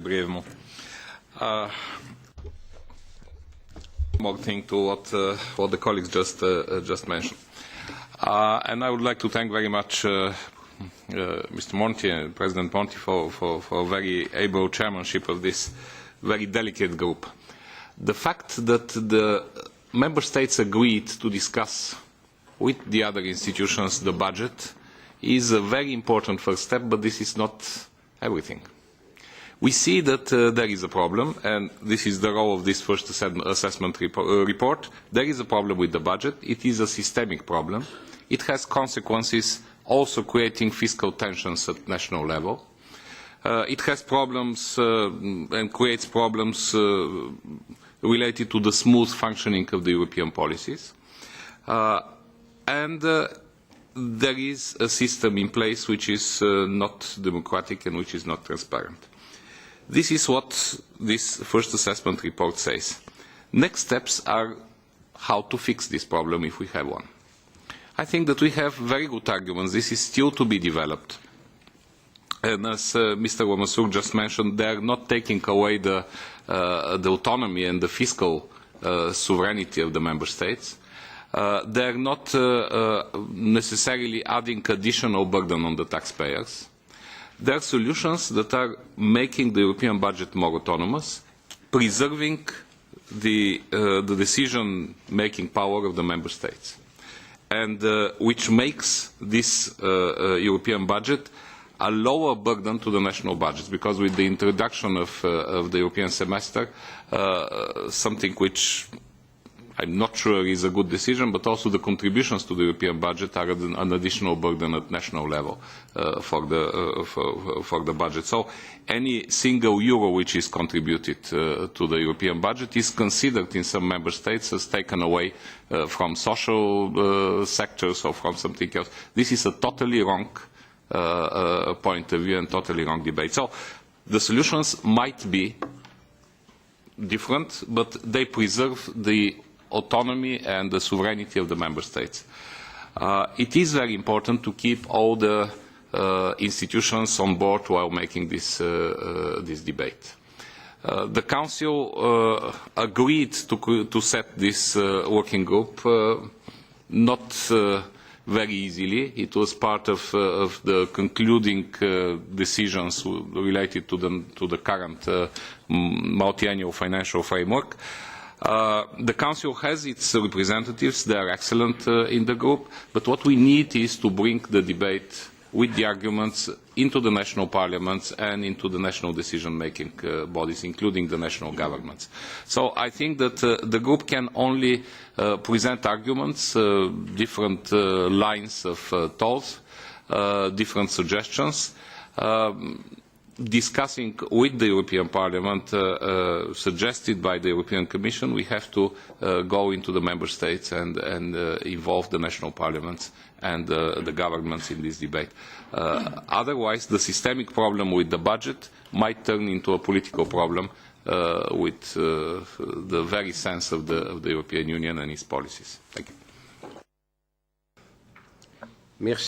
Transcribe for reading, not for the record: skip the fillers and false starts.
Brièvement. More thing to what the colleagues just mentioned. And I would like to thank very much Mr. Monti and President Monti for a very able chairmanship of this very delicate group. The fact that the member states agreed to discuss with the other institutions the budget is a very important first step, but this is not everything. We see that there is a problem, and this is the role of this first assessment report. There is a problem with the budget. It is a systemic problem. It has consequences also creating fiscal tensions at national level. It has problems and creates problems related to the smooth functioning of the European policies. And there is a system in place which is not democratic and which is not transparent. This is what this first assessment report says. Next steps are how to fix this problem if we have one. I think that we have very good arguments. This is still to be developed. And as Mr. Lamassoure just mentioned, they are not taking away the autonomy and the fiscal sovereignty of the member states. They are not necessarily adding additional burden on the taxpayers. There are solutions that are making the European budget more autonomous, preserving the decision-making power of the member states, and which makes this European budget a lower burden to the national budgets, because with the introduction of the European semester, something which I'm not sure is a good decision, but also the contributions to the European budget are an additional burden at national level for the budget. So any single euro which is contributed to the European budget is considered in some member states as taken away from social sectors or from something else. This is a totally wrong point of view and totally wrong debate. So the solutions might be different, but they preserve the autonomy and the sovereignty of the member states. It is very important to keep all the institutions on board while making this debate. The Council agreed to set this working group, not very easily. It was part of the concluding decisions related to the current multi-annual financial framework. The Council has its representatives. They are excellent in the group. But what we need is to bring the debate with the arguments into the national parliaments and into the national decision-making bodies, including the national governments. So I think that the group can only present arguments, different lines of thought, different suggestions, discussing with the European Parliament, suggested by the European Commission. We have to go into the member states and involve the national parliaments and the governments in this debate. Otherwise, the systemic problem with the budget might turn into a political problem with the very sense of the European Union and its policies. Thank you. Merci.